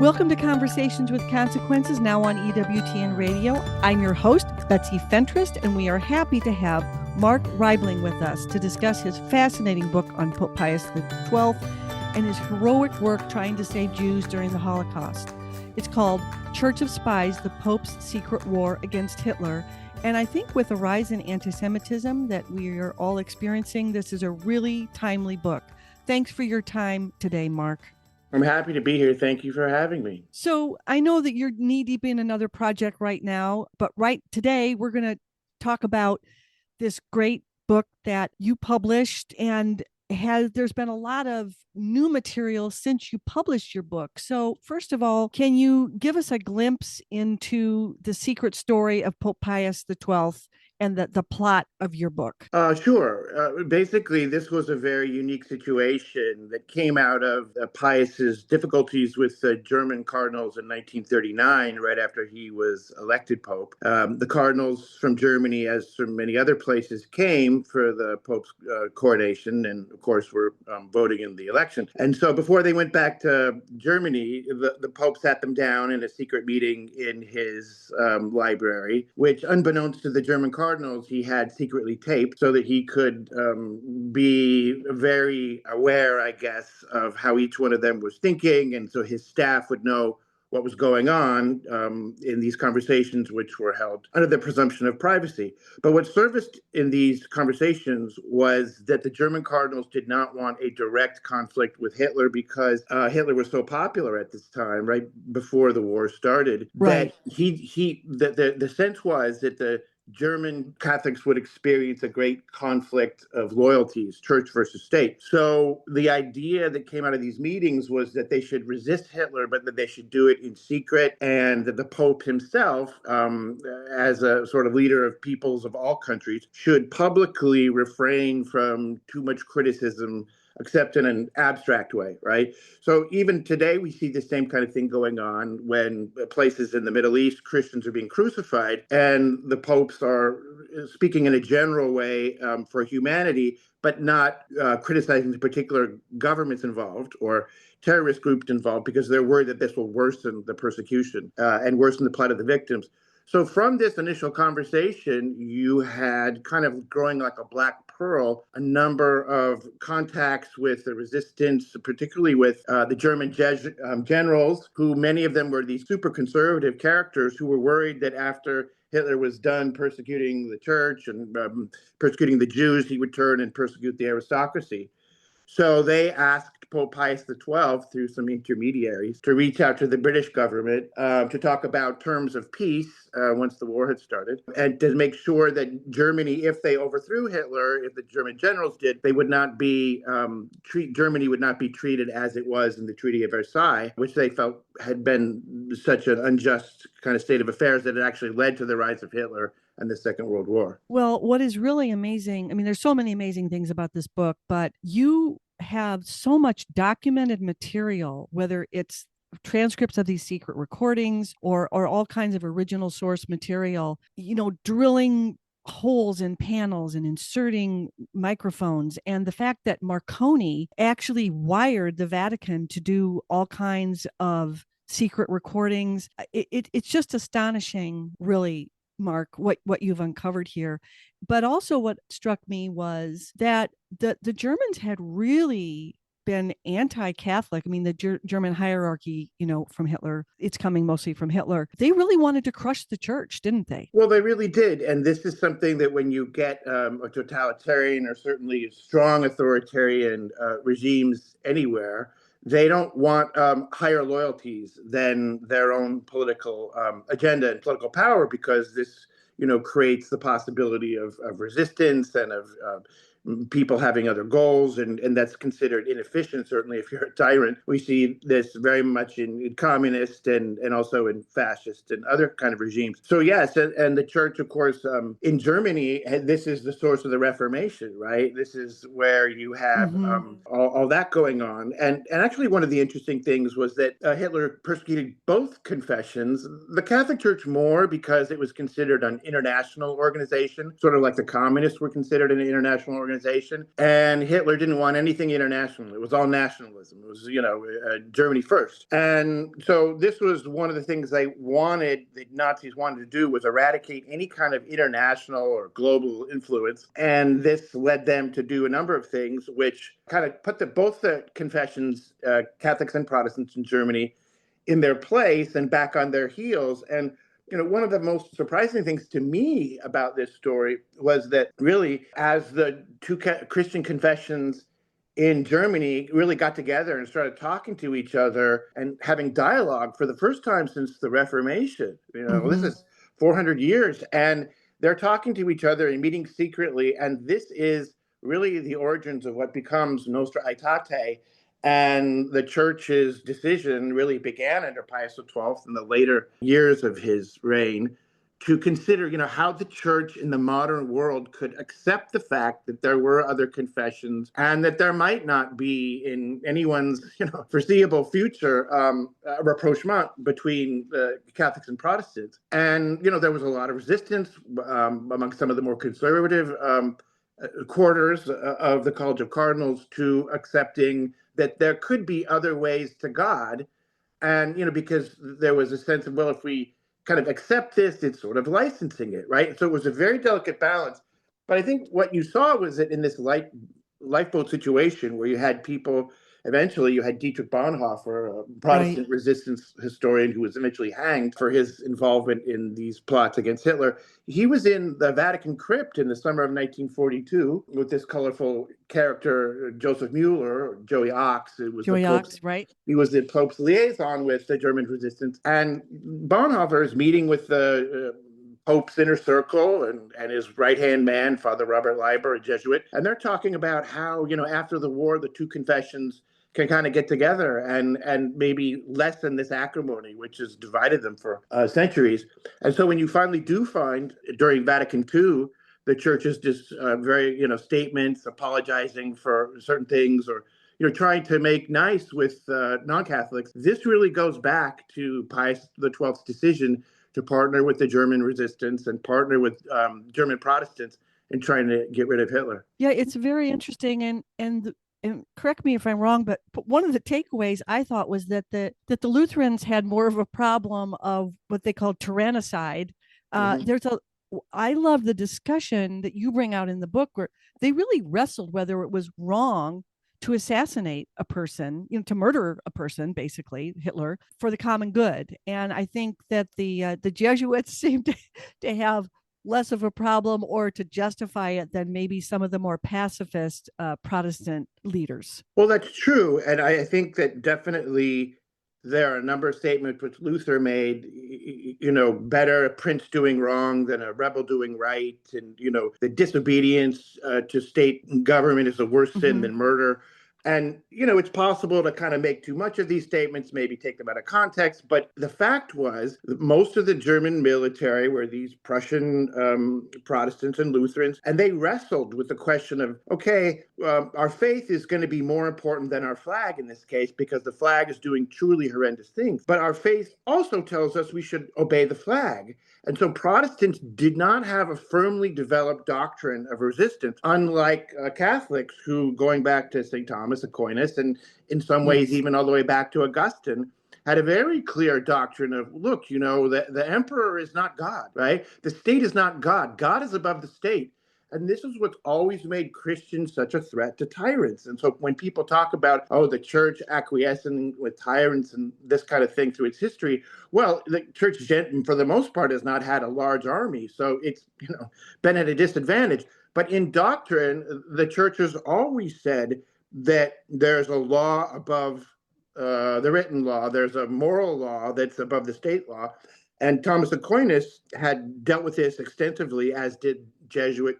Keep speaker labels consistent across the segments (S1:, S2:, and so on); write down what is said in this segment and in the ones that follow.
S1: Welcome to Conversations with Consequences, now on EWTN Radio. I'm your host, Betsy Fentress, and we are happy to have Mark Riebling with us to discuss his fascinating book on Pope Pius XII and his heroic work trying to save Jews during the Holocaust. It's called Church of Spies, the Pope's Secret War Against Hitler. And I think with the rise in anti-Semitism that we are all experiencing, this is a really timely book. Thanks for your time today, Mark.
S2: I'm happy to be here. Thank you for having me.
S1: So I know that you're knee-deep in another project right now, but right today we're going to talk about this great book that you published, and there's been a lot of new material since you published your book. So first of all, can you give us a glimpse into the secret story of Pope Pius XII and the plot of your book?
S2: Sure. Basically, this was a very unique situation that came out of Pius's difficulties with the German cardinals in 1939, right after he was elected Pope. The cardinals from Germany, as from many other places, came for the Pope's coronation and, of course, were voting in the election. And so before they went back to Germany, the Pope sat them down in a secret meeting in his library, which, unbeknownst to the German cardinals, he had secretly taped so that he could be very aware, I guess, of how each one of them was thinking. And so his staff would know what was going on in these conversations, which were held under the presumption of privacy. But what surfaced in these conversations was that the German cardinals did not want a direct conflict with Hitler because Hitler was so popular at this time, right before the war started,
S1: Right.
S2: that the sense was that the German Catholics would experience a great conflict of loyalties, church versus state. So the idea that came out of these meetings was that they should resist Hitler, but that they should do it in secret, and that the Pope himself, as a sort of leader of peoples of all countries, should publicly refrain from too much criticism, except in an abstract way, right? So even today, we see the same kind of thing going on when places in the Middle East, Christians are being crucified, and the popes are speaking in a general way for humanity, but not criticizing the particular governments involved or terrorist groups involved, because they're worried that this will worsen the persecution and worsen the plight of the victims. So from this initial conversation, you had kind of growing like a black pearl, a number of contacts with the resistance, particularly with the German generals, who many of them were these super conservative characters who were worried that after Hitler was done persecuting the church and persecuting the Jews, he would turn and persecute the aristocracy. So they asked Pope Pius XII, through some intermediaries, to reach out to the British government to talk about terms of peace once the war had started, and to make sure that Germany, if they overthrew Hitler, if the German generals did, they would not be Germany would not be treated as it was in the Treaty of Versailles, which they felt had been such an unjust kind of state of affairs that it actually led to the rise of Hitler and the Second World War.
S1: Well, what is really amazing, I mean, there's so many amazing things about this book, but you have so much documented material, whether it's transcripts of these secret recordings or all kinds of original source material, drilling holes in panels and inserting microphones, and the fact that Marconi actually wired the Vatican to do all kinds of secret recordings. It's just astonishing, really, Mark, what you've uncovered here. But also what struck me was that the Germans had really been anti-Catholic. I mean, the German hierarchy, from Hitler, it's coming mostly from Hitler. They really wanted to crush the church, didn't they?
S2: Well, they really did. And this is something that when you get a totalitarian or certainly strong authoritarian regimes anywhere, they don't want higher loyalties than their own political agenda and political power, because this, creates the possibility of resistance and of people having other goals, and that's considered inefficient, certainly if you're a tyrant. We see this very much in communist and also in fascist and other kind of regimes. So yes, and the church, of course, in Germany, this is the source of the Reformation, right? This is where you have all that going on. And actually one of the interesting things was that Hitler persecuted both confessions, the Catholic Church more because it was considered an international organization, sort of like the communists were considered an international organization, organization. And Hitler didn't want anything international. It was all nationalism. It was, Germany first. And so this was one of the things the Nazis wanted to do, was eradicate any kind of international or global influence. And this led them to do a number of things, which kind of put both the confessions, Catholics and Protestants in Germany, in their place and back on their heels. And one of the most surprising things to me about this story was that really, as the two Christian confessions in Germany really got together and started talking to each other and having dialogue for the first time since the Reformation, this is 400 years, and they're talking to each other and meeting secretly. And this is really the origins of what becomes Nostra Aetate. And the church's decision really began under Pius XII in the later years of his reign to consider, how the church in the modern world could accept the fact that there were other confessions and that there might not be in anyone's, foreseeable future a rapprochement between Catholics and Protestants. And, there was a lot of resistance among some of the more conservative quarters of the College of Cardinals to accepting that there could be other ways to God. And, because there was a sense of, well, if we kind of accept this, it's sort of licensing it, right? So it was a very delicate balance. But I think what you saw was that in this lifeboat situation where you had people, eventually you had Dietrich Bonhoeffer, a Protestant resistance historian who was eventually hanged for his involvement in these plots against Hitler. He was in the Vatican crypt in the summer of 1942 with this colorful character, Joseph Mueller, or Joey Ox.
S1: Joey Ox, right?
S2: He was the Pope's liaison with the German resistance. And Bonhoeffer is meeting with the Pope's inner circle and his right-hand man, Father Robert Leiber, a Jesuit. And they're talking about how, after the war, the two confessions can kind of get together and maybe lessen this acrimony, which has divided them for centuries. And so when you finally do find, during Vatican II, the church's just very, statements apologizing for certain things, or trying to make nice with non-Catholics, this really goes back to Pius XII's decision to partner with the German resistance and partner with German Protestants in trying to get rid of Hitler.
S1: Yeah, it's very interesting, and correct me if I'm wrong, but one of the takeaways I thought was that the Lutherans had more of a problem of what they called tyrannicide. I love the discussion that you bring out in the book where they really wrestled whether it was wrong to assassinate a person, to murder a person, basically Hitler, for the common good. And I think that the Jesuits seem to have less of a problem or to justify it than maybe some of the more pacifist Protestant leaders.
S2: Well, that's true. And I think that definitely there are a number of statements which Luther made, better a prince doing wrong than a rebel doing right. And, the disobedience to state government is a worse sin than murder. And, it's possible to kind of make too much of these statements, maybe take them out of context. But the fact was that most of the German military were these Prussian Protestants and Lutherans, and they wrestled with the question of, okay, our faith is going to be more important than our flag in this case, because the flag is doing truly horrendous things. But our faith also tells us we should obey the flag. And so Protestants did not have a firmly developed doctrine of resistance, unlike Catholics who, going back to St. Thomas Aquinas and in some ways even all the way back to Augustine, had a very clear doctrine of, look, the emperor is not God, right? The state is not God. God is above the state. And this is what's always made Christians such a threat to tyrants. And so when people talk about, the church acquiescing with tyrants and this kind of thing through its history, well, the church, for the most part, has not had a large army. So it's, been at a disadvantage. But in doctrine, the church has always said that there's a law above the written law. There's a moral law that's above the state law. And Thomas Aquinas had dealt with this extensively, as did Jesuit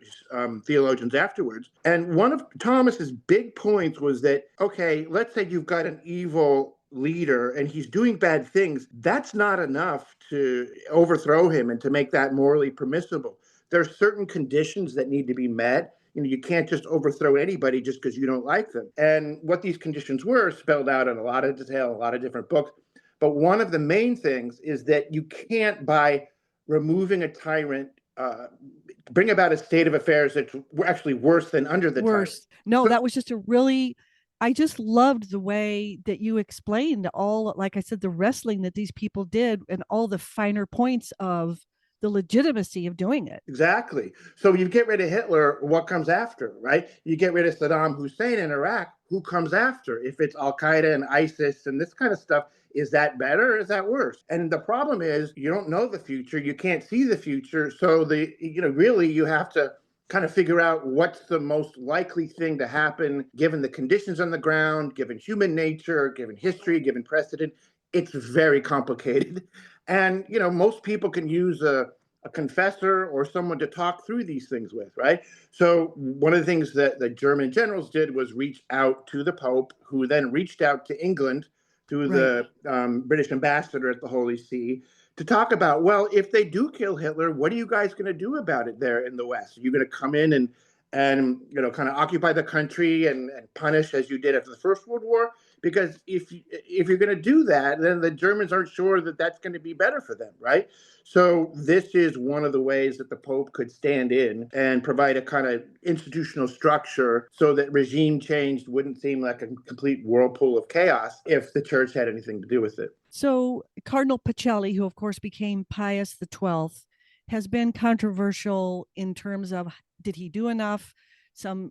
S2: theologians afterwards. And one of Thomas's big points was that, okay, let's say you've got an evil leader and he's doing bad things. That's not enough to overthrow him and to make that morally permissible. There are certain conditions that need to be met. You can't just overthrow anybody just because you don't like them. And what these conditions were spelled out in a lot of detail, a lot of different books. But one of the main things is that you can't, by removing a tyrant, bring about a state of affairs that's actually worse than under the tyrant.
S1: Worse. No,
S2: So
S1: that was just a really, I just loved the way that you explained all, like I said, the wrestling that these people did and all the finer points of the legitimacy of doing it.
S2: exactly. So you get rid of Hitler, what comes after, right? You get rid of Saddam Hussein in Iraq, who comes after? If it's Al Qaeda and ISIS and this kind of stuff, is that better or is that worse? And the problem is you don't know the future, you can't see the future. So really you have to kind of figure out what's the most likely thing to happen given the conditions on the ground, given human nature, given history, given precedent. It's very complicated. And most people can use a confessor or someone to talk through these things with, right? So one of the things that the German generals did was reach out to the Pope, who then reached out to England through
S1: Right.
S2: the British ambassador at the Holy See to talk about, well, if they do kill Hitler, what are you guys going to do about it there in the West? Are you going to come in and kind of occupy the country and punish as you did after the First World War? Because if you're going to do that, then the Germans aren't sure that that's going to be better for them, right? So this is one of the ways that the Pope could stand in and provide a kind of institutional structure so that regime change wouldn't seem like a complete whirlpool of chaos if the church had anything to do with it.
S1: So Cardinal Pacelli, who of course became Pius XII, has been controversial in terms of did he do enough? Some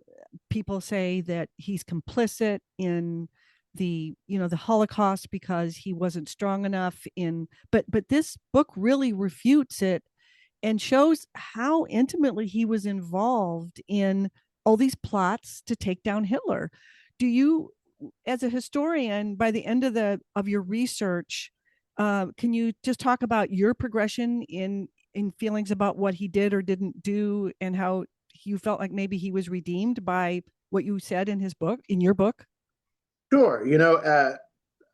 S1: people say that he's complicit in the Holocaust because he wasn't strong enough in, but this book really refutes it and shows how intimately he was involved in all these plots to take down Hitler. Do you, as a historian, by the end of your research, can you just talk about your progression in feelings about what he did or didn't do, and how you felt like maybe he was redeemed by what you said in his book, in your book?
S2: Sure.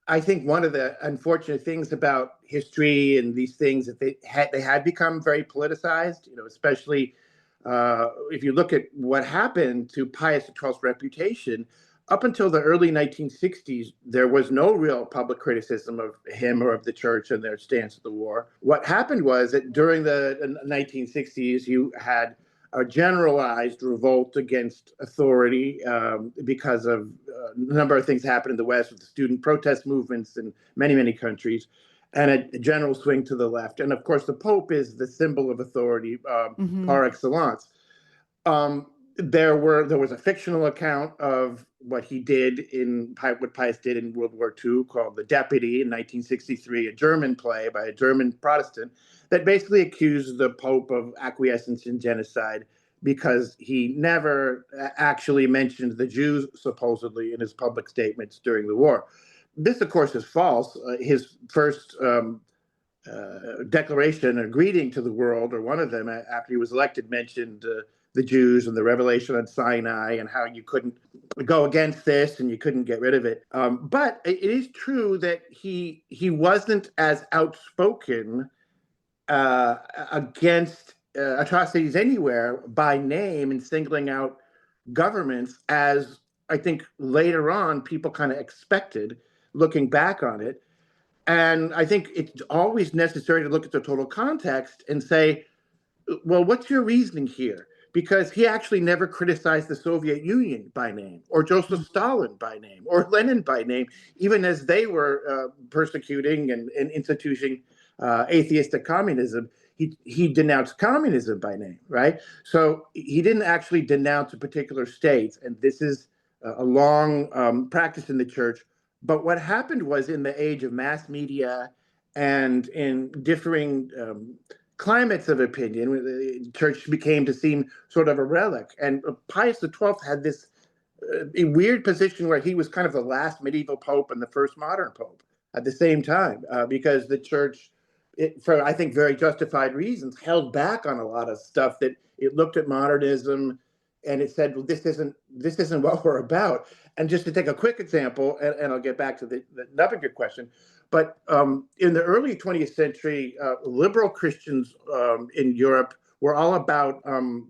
S2: I think one of the unfortunate things about history and these things that they had become very politicized. Especially if you look at what happened to Pius XII's reputation. Up until the early 1960s, there was no real public criticism of him or of the church and their stance of the war. What happened was that during the 1960s, you had a generalized revolt against authority because of a number of things happened in the West with the student protest movements in many, many countries, and a general swing to the left. And of course, the Pope is the symbol of authority
S1: Mm-hmm.
S2: par excellence. There was a fictional account of what he did what Pius did in World War II called The Deputy in 1963, a German play by a German Protestant that basically accused the Pope of acquiescence in genocide because he never actually mentioned the Jews supposedly in his public statements during the war. This, of course, is false. His first declaration or greeting to the world, or one of them after he was elected, mentioned the Jews and the revelation on Sinai and how you couldn't go against this and you couldn't get rid of it. But it is true that he wasn't as outspoken against atrocities anywhere by name and singling out governments as I think later on people kind of expected looking back on it. And I think it's always necessary to look at the total context and say, well, what's your reasoning here? Because he actually never criticized the Soviet Union by name, or Joseph Stalin by name, or Lenin by name, even as they were persecuting and instituting atheistic communism. He denounced communism by name, right? So he didn't actually denounce a particular state, and this is a long practice in the church. But what happened was in the age of mass media and in differing climates of opinion, the church became to seem sort of a relic. And Pius XII had this a weird position where he was kind of the last medieval pope and the first modern pope at the same time, because the church, for I think very justified reasons, held back on a lot of stuff that it looked at modernism and it said, well, this isn't what we're about. And just to take a quick example, and I'll get back to the nub of your question, but in the early 20th century, liberal Christians in Europe were all about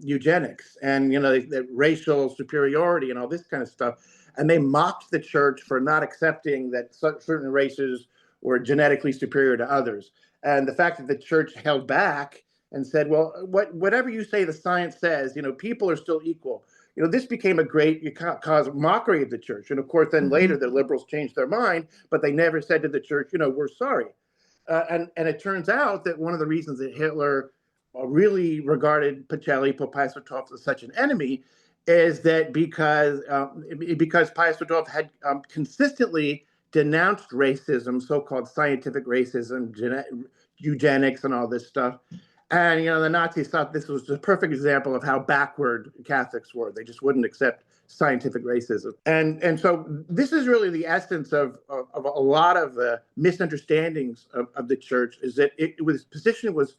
S2: eugenics and the racial superiority and all this kind of stuff, and they mocked the church for not accepting that certain races were genetically superior to others. And the fact that the church held back and said, well, whatever you say the science says, people are still equal. This became a great cause of mockery of the church. And of course, then
S1: Mm-hmm.
S2: later the liberals changed their mind, but they never said to the church, we're sorry. And it turns out that one of the reasons that Hitler really regarded Pacelli, Pope Pius XII, as such an enemy is that because Pius XII had consistently denounced racism, so-called scientific racism, eugenics, and all this stuff. And the Nazis thought this was the perfect example of how backward Catholics were. They just wouldn't accept scientific racism. And so this is really the essence of a lot of the misunderstandings of the church, is that its position was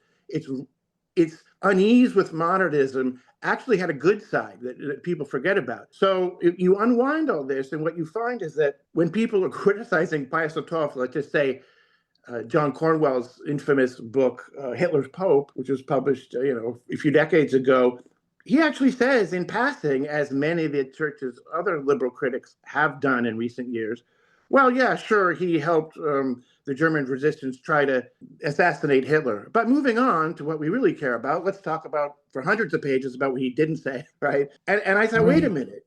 S2: its unease with modernism actually had a good side that people forget about. So if you unwind all this, and what you find is that when people are criticizing Pius XII, let's just say John Cornwell's infamous book, Hitler's Pope, which was published, a few decades ago, he actually says in passing, as many of the church's other liberal critics have done in recent years, well, yeah, sure, he helped the German resistance try to assassinate Hitler. But moving on to what we really care about, let's talk about for hundreds of pages about what he didn't say, right? And I thought, wait a minute,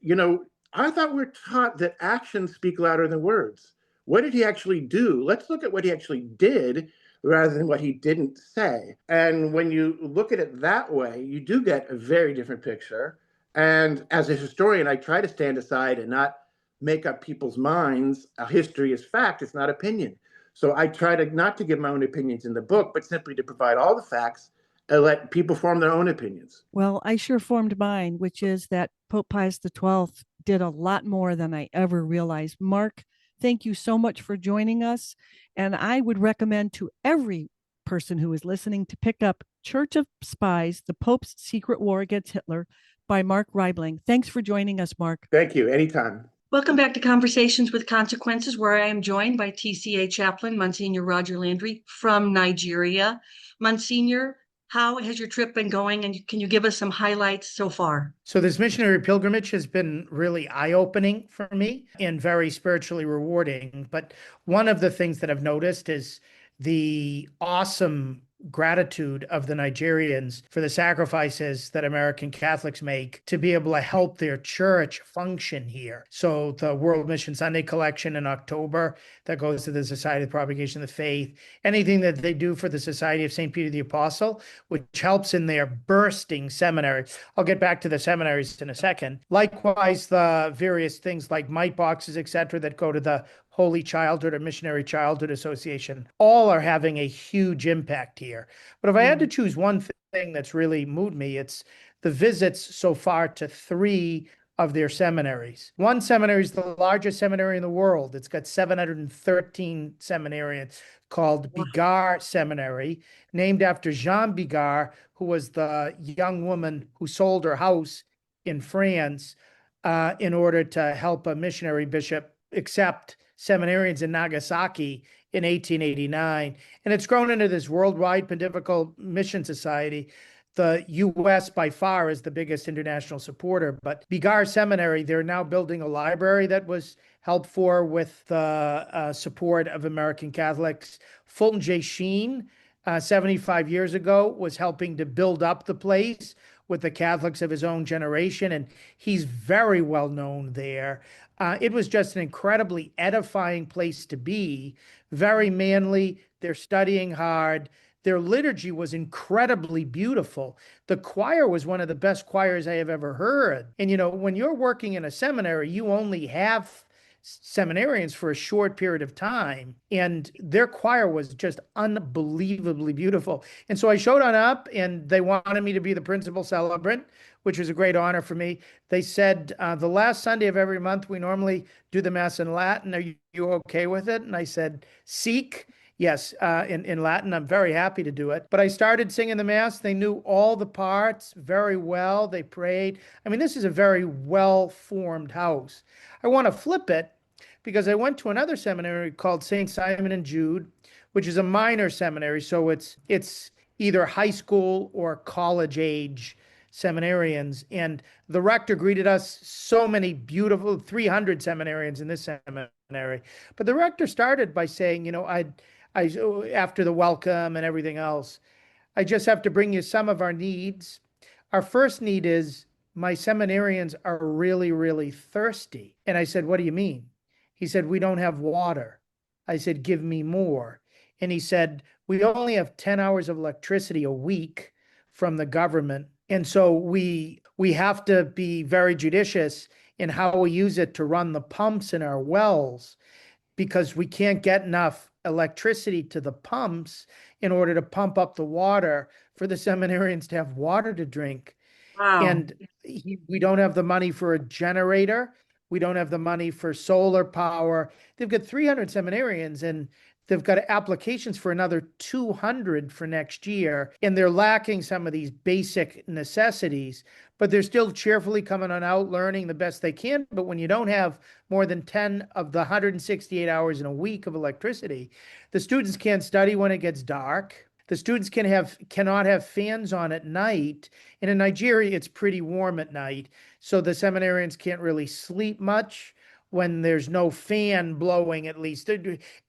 S2: I thought we're taught that actions speak louder than words. What did he actually do? Let's look at what he actually did rather than what he didn't say. And when you look at it that way, you do get a very different picture. And as a historian, I try to stand aside and not make up people's minds. A history is fact, it's not opinion. So I try to not to give my own opinions in the book, but simply to provide all the facts and let people form their own opinions.
S1: Well, I sure formed mine, which is that Pope Pius XII did a lot more than I ever realized. Mark, thank you so much for joining us. And I would recommend to every person who is listening to pick up Church of Spies, The Pope's Secret War Against Hitler by Mark Riebling. Thanks for joining us, Mark.
S2: Thank you. Anytime.
S3: Welcome back to Conversations with Consequences, where I am joined by TCA Chaplain Monsignor Roger Landry from Nigeria. Monsignor, how has your trip been going, and can you give us some highlights so far?
S4: So this missionary pilgrimage has been really eye-opening for me and very spiritually rewarding. But one of the things that I've noticed is the awesome gratitude of the Nigerians for the sacrifices that American Catholics make to be able to help their church function here. So the World Mission Sunday collection in October that goes to the Society of the Propagation of the Faith, anything that they do for the Society of St. Peter the Apostle, which helps in their bursting seminary. I'll get back to the seminaries in a second. Likewise, the various things like mite boxes, etc., that go to the Holy Childhood or Missionary Childhood Association, all are having a huge impact here. But if I had to choose one thing that's really moved me, it's the visits so far to 3 of their seminaries. One seminary is the largest seminary in the world. It's got 713 seminarians, called Bigard Seminary, named after Jean Bigard, who was the young woman who sold her house in France in order to help a missionary bishop accept seminarians in Nagasaki in 1889. And it's grown into this worldwide pontifical mission society. The U.S. by far is the biggest international supporter, but Bigard Seminary, they're now building a library that was helped for with the support of American Catholics. Fulton J. Sheen, 75 years ago, was helping to build up the place with the Catholics of his own generation, and he's very well known there. It was just an incredibly edifying place to be, very manly. They're studying hard. Their liturgy was incredibly beautiful. The choir was one of the best choirs I have ever heard. And, when you're working in a seminary, you only have seminarians for a short period of time, and their choir was just unbelievably beautiful. And so I showed on up, and they wanted me to be the principal celebrant, which was a great honor for me. They said, the last Sunday of every month, we normally do the Mass in Latin. Are you okay with it? And I said, seek. Yes, in Latin, I'm very happy to do it. But I started singing the Mass. They knew all the parts very well. They prayed. I mean, this is a very well-formed house. I want to flip it because I went to another seminary called St. Simon and Jude, which is a minor seminary. So it's either high school or college age seminarians. And the rector greeted us, so many beautiful, 300 seminarians in this seminary. But the rector started by saying, I after the welcome and everything else, I just have to bring you some of our needs. Our first need is my seminarians are really, really thirsty. And I said, what do you mean? He said, we don't have water. I said, give me more. And he said, we only have 10 hours of electricity a week from the government. And so we have to be very judicious in how we use it to run the pumps in our wells because we can't get enough electricity to the pumps in order to pump up the water for the seminarians to have water to drink.
S3: Wow.
S4: And we don't have the money for a generator. We don't have the money for solar power. They've got 300 seminarians and they've got applications for another 200 for next year. And they're lacking some of these basic necessities, but they're still cheerfully coming on out, learning the best they can. But when you don't have more than 10 of the 168 hours in a week of electricity, the students can't study when it gets dark. The students cannot have fans on at night. And in Nigeria, it's pretty warm at night. So the seminarians can't really sleep much when there's no fan blowing, at least.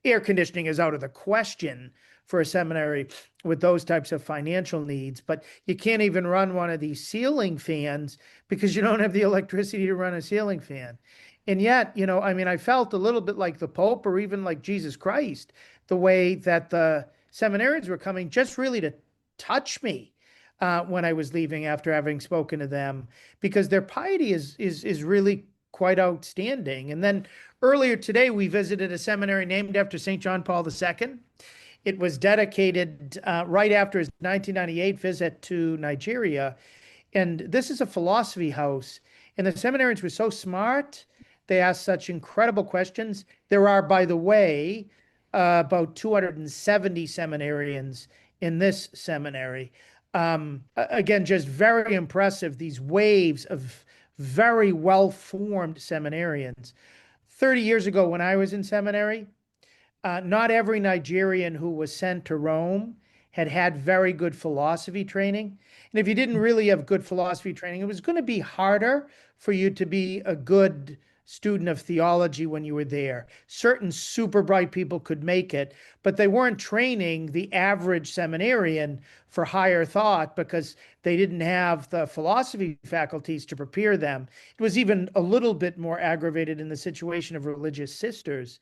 S4: Air conditioning is out of the question for a seminary with those types of financial needs. But you can't even run one of these ceiling fans because you don't have the electricity to run a ceiling fan. And yet, I mean, I felt a little bit like the Pope or even like Jesus Christ, the way that the seminarians were coming just really to touch me when I was leaving after having spoken to them, because their piety is really quite outstanding. And then earlier today, we visited a seminary named after St. John Paul II. It was dedicated right after his 1998 visit to Nigeria. And this is a philosophy house. And the seminarians were so smart. They asked such incredible questions. There are, by the way, about 270 seminarians in this seminary. Again, just very impressive, these waves of very well-formed seminarians. 30 years ago, when I was in seminary, not every Nigerian who was sent to Rome had very good philosophy training. And if you didn't really have good philosophy training, it was going to be harder for you to be a good student of theology when you were there. Certain super bright people could make it, but they weren't training the average seminarian for higher thought because they didn't have the philosophy faculties to prepare them. It was even a little bit more aggravated in the situation of religious sisters.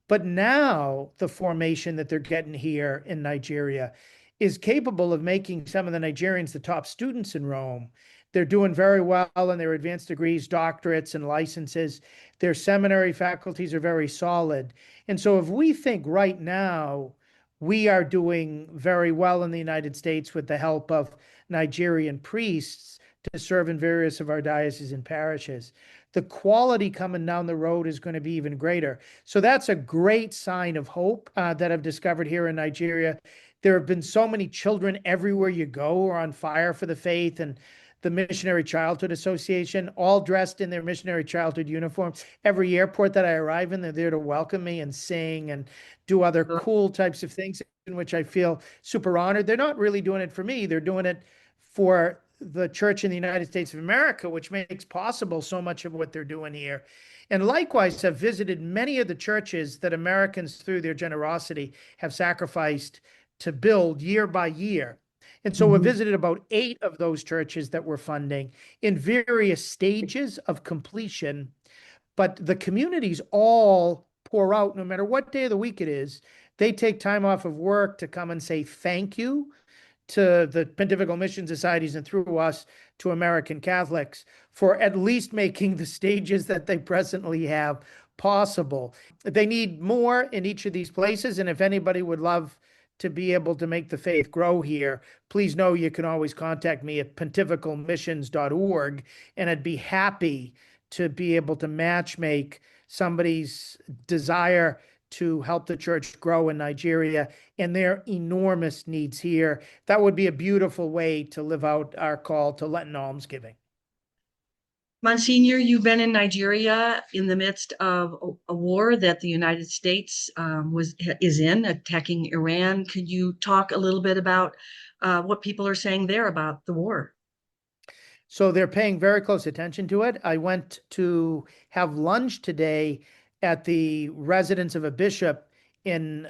S4: But now the formation that they're getting here in Nigeria is capable of making some of the Nigerians the top students in Rome. They're doing very well in their advanced degrees, doctorates, and licenses. Their seminary faculties are very solid. And so if we think right now we are doing very well in the United States with the help of Nigerian priests to serve in various of our dioceses and parishes, the quality coming down the road is going to be even greater. So that's a great sign of hope that I've discovered here in Nigeria. There have been so many children everywhere you go are on fire for the faith, and the Missionary Childhood Association, all dressed in their missionary childhood uniforms. Every airport that I arrive in, they're there to welcome me and sing and do other cool types of things in which I feel super honored. They're not really doing it for me. They're doing it for the church in the United States of America, which makes possible so much of what they're doing here. And likewise, I've visited many of the churches that Americans, through their generosity, have sacrificed to build year by year. And so we visited about 8 of those churches that we're funding in various stages of completion. But the communities all pour out, no matter what day of the week it is. They take time off of work to come and say thank you to the Pontifical Mission Societies and through us to American Catholics for at least making the stages that they presently have possible. They need more in each of these places. And if anybody would love to be able to make the faith grow here, please know you can always contact me at pontificalmissions.org, and I'd be happy to be able to match make somebody's desire to help the church grow in Nigeria and their enormous needs here. That would be a beautiful way to live out our call to Lenten almsgiving.
S3: Monsignor, you've been in Nigeria in the midst of a war that the United States is in, attacking Iran. Could you talk a little bit about what people are saying there about the war?
S4: So they're paying very close attention to it. I went to have lunch today at the residence of a bishop in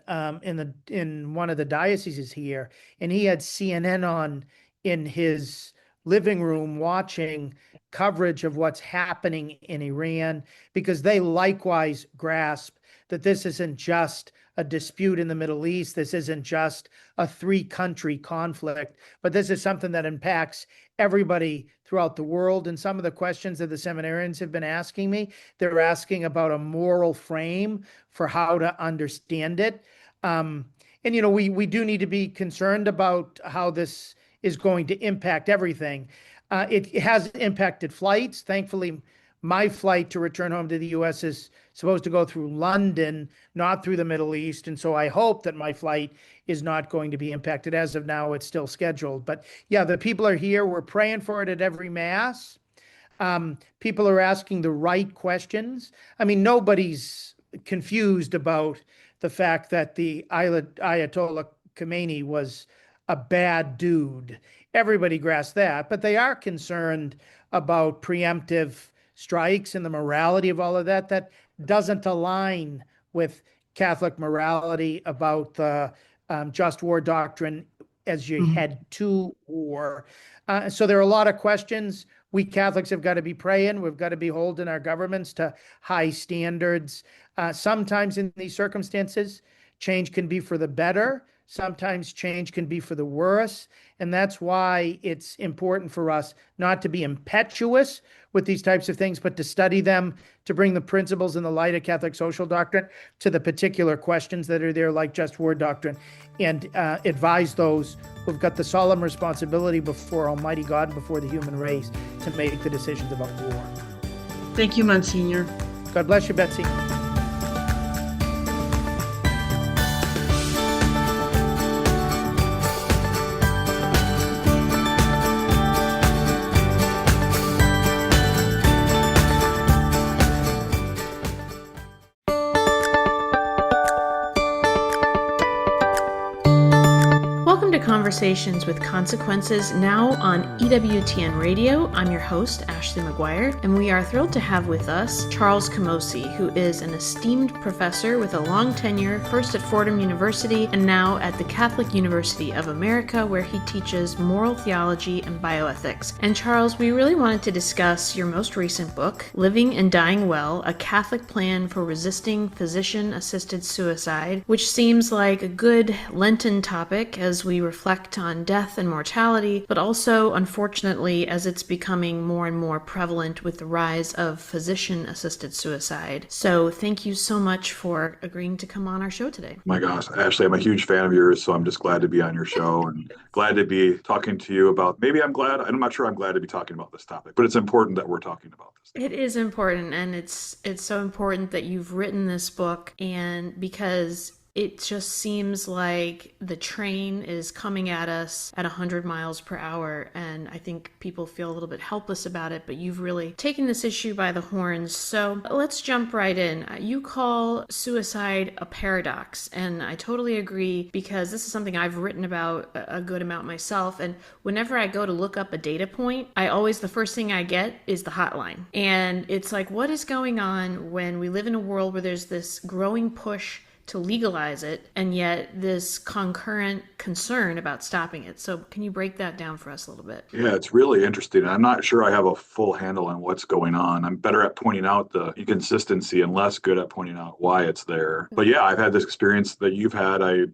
S4: one of the dioceses here, and he had CNN on in his living room watching coverage of what's happening in Iran, because they likewise grasp that this isn't just a dispute in the Middle East. This isn't just a three-country conflict, but this is something that impacts everybody throughout the world. And some of the questions that the seminarians have been asking me, they're asking about a moral frame for how to understand it. And, we do need to be concerned about how this is going to impact everything. It has impacted flights. Thankfully, my flight to return home to the U.S. is supposed to go through London, not through the Middle East. And so I hope that my flight is not going to be impacted. As of now, it's still scheduled. But yeah, the people are here. We're praying for it at every Mass. People are asking the right questions. I mean, nobody's confused about the fact that the Ayatollah Khomeini was a bad dude. Everybody grasps that, but they are concerned about preemptive strikes and the morality of all of that. That doesn't align with Catholic morality about the just war doctrine as you head to war. So there are a lot of questions. We Catholics have got to be praying. We've got to be holding our governments to high standards. Sometimes in these circumstances, change can be for the better. Sometimes change can be for the worse. And that's why it's important for us not to be impetuous with these types of things, but to study them, to bring the principles in the light of Catholic social doctrine to the particular questions that are there, like just war doctrine, and advise those who've got the solemn responsibility before Almighty God and before the human race to make the decisions about war.
S3: Thank you, Monsignor.
S4: God bless you, Betsy.
S5: Conversations with Consequences, now on EWTN Radio. I'm your host, Ashley McGuire, and we are thrilled to have with us Charles Camosy, who is an esteemed professor with a long tenure, first at Fordham University and now at the Catholic University of America, where he teaches moral theology and bioethics. And Charles, we really wanted to discuss your most recent book, Living and Dying Well, A Catholic Plan for Resisting Physician-Assisted Suicide, which seems like a good Lenten topic as we reflect on death and mortality, but also, unfortunately, as it's becoming more and more prevalent with the rise of physician-assisted suicide. So thank you so much for agreeing to come on our show today.
S6: My gosh, Ashley, I'm a huge fan of yours, so I'm just glad to be on your show and glad to be talking to you about, I'm not sure I'm glad to be talking about this topic, but it's important that we're talking about this.
S5: It is important, and it's so important that you've written this book, and because it just seems like the train is coming at us at 100 miles per hour, and I think people feel a little bit helpless about it, but you've really taken this issue by the horns. So let's jump right in. You call suicide a paradox, and I totally agree, because this is something I've written about a good amount myself, and whenever I go to look up a data point, the first thing I get is the hotline. And it's like, what is going on when we live in a world where there's this growing push to legalize it, and yet this concurrent concern about stopping it? So can you break that down for us a little bit?
S6: Yeah, it's really interesting. I'm not sure I have a full handle on what's going on. I'm better at pointing out the inconsistency and less good at pointing out why it's there. But yeah, I've had this experience that you've had. I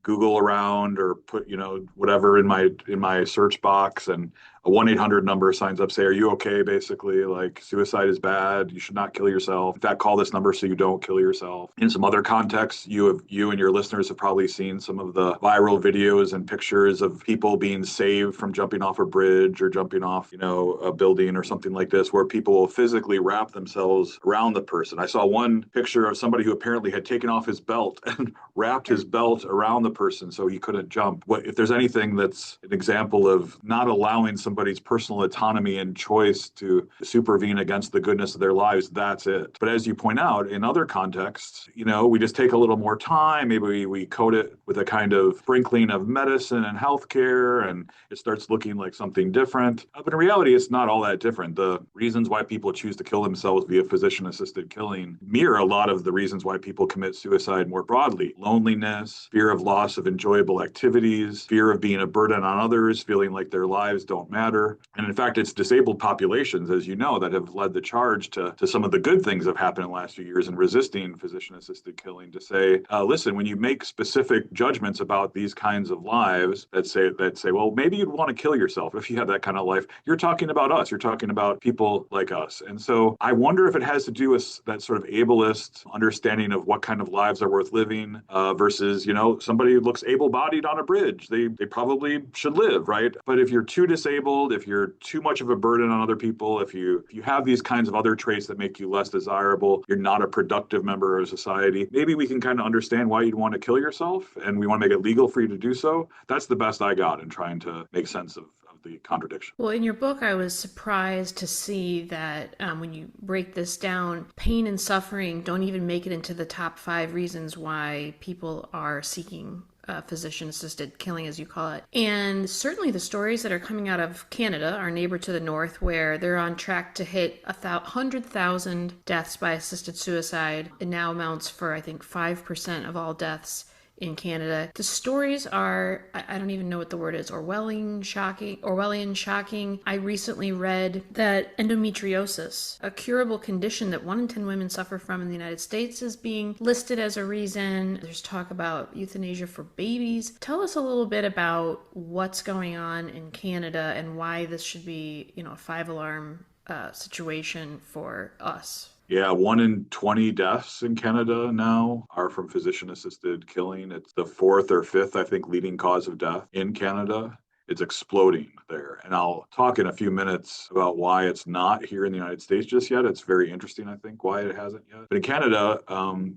S6: Google around or put, whatever in my search box, and a 1-800 number signs up, say, are you okay? Basically, like, suicide is bad. You should not kill yourself. In fact, call this number so you don't kill yourself. In some other contexts, you and your listeners have probably seen some of the viral videos and pictures of people being saved from jumping off a bridge or jumping off, a building or something like this, where people will physically wrap themselves around the person. I saw one picture of somebody who apparently had taken off his belt and wrapped his belt around the person so he couldn't jump. If there's anything that's an example of not allowing somebody somebody's personal autonomy and choice to supervene against the goodness of their lives, that's it. But as you point out, in other contexts, we just take a little more time. Maybe we coat it with a kind of sprinkling of medicine and healthcare, and it starts looking like something different. But in reality, it's not all that different. The reasons why people choose to kill themselves via physician-assisted killing mirror a lot of the reasons why people commit suicide more broadly. Loneliness, fear of loss of enjoyable activities, fear of being a burden on others, feeling like their lives don't matter. And in fact, it's disabled populations, as you know, that have led the charge to some of the good things that have happened in the last few years in resisting physician-assisted killing, to say, listen, when you make specific judgments about these kinds of lives that say, well, maybe you'd want to kill yourself if you had that kind of life, you're talking about us. You're talking about people like us. And so I wonder if it has to do with that sort of ableist understanding of what kind of lives are worth living versus, somebody who looks able-bodied on a bridge. They probably should live, right? But if you're too disabled, if you're too much of a burden on other people, if you have these kinds of other traits that make you less desirable, you're not a productive member of society, maybe we can kind of understand why you'd want to kill yourself, and we want to make it legal for you to do so. That's the best I got in trying to make sense of the contradiction.
S5: Well, in your book, I was surprised to see that when you break this down, pain and suffering don't even make it into the top 5 reasons why people are seeking physician-assisted killing, as you call it. And certainly the stories that are coming out of Canada, our neighbor to the north, where they're on track to hit 100,000 deaths by assisted suicide. It now amounts for, I think, 5% of all deaths in Canada. The stories are, I don't even know what the word is, Orwellian shocking. I recently read that endometriosis, a curable condition that 1 in 10 women suffer from in the United States, is being listed as a reason. There's talk about euthanasia for babies. Tell us a little bit about what's going on in Canada and why this should be, a 5-alarm situation for us.
S6: Yeah, 1 in 20 deaths in Canada now are from physician-assisted killing. It's the 4th or 5th, I think, leading cause of death in Canada. It's exploding there. And I'll talk in a few minutes about why it's not here in the United States just yet. It's very interesting, I think, why it hasn't yet. But in Canada,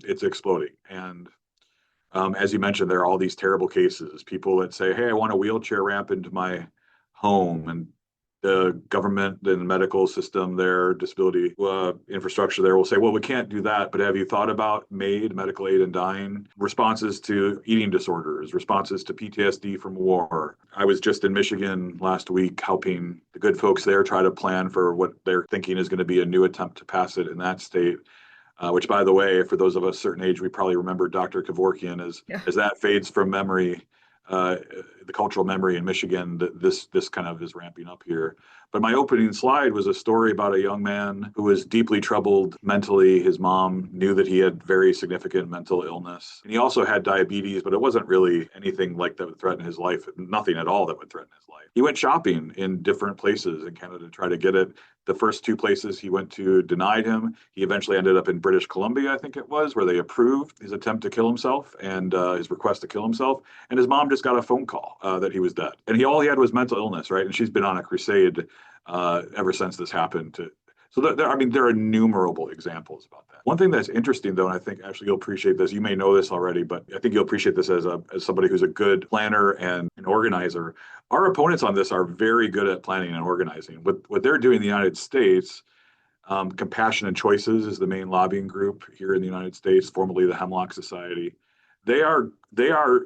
S6: it's exploding. And as you mentioned, there are all these terrible cases. People that say, hey, I want a wheelchair ramp into my home, and the government and the medical system, their disability infrastructure there will say, well, we can't do that, but have you thought about MAID, medical aid in dying, responses to eating disorders, responses to PTSD from war? I was just in Michigan last week helping the good folks there try to plan for what they're thinking is going to be a new attempt to pass it in that state. Which, by the way, for those of us a certain age, we probably remember Dr. Kevorkian as that fades from memory. The cultural memory in Michigan, that this kind of is ramping up here. But my opening slide was a story about a young man who was deeply troubled mentally. His mom knew that he had very significant mental illness. And he also had diabetes, but it wasn't really anything like that would threaten his life, nothing at all that would threaten his life. He went shopping in different places in Canada to try to get it. The first 2 places he went to denied him. He eventually ended up in British Columbia, I think it was, where they approved his attempt to kill himself and his request to kill himself. And his mom just got a phone call that he was dead. And all he had was mental illness, right? And she's been on a crusade ever since this happened. So there are innumerable examples about that. One thing that's interesting, though, and I think actually you'll appreciate this, you may know this already, but I think you'll appreciate this as somebody who's a good planner and an organizer. Our opponents on this are very good at planning and organizing. What they're doing in the United States, Compassion and Choices is the main lobbying group here in the United States, formerly the Hemlock Society. They are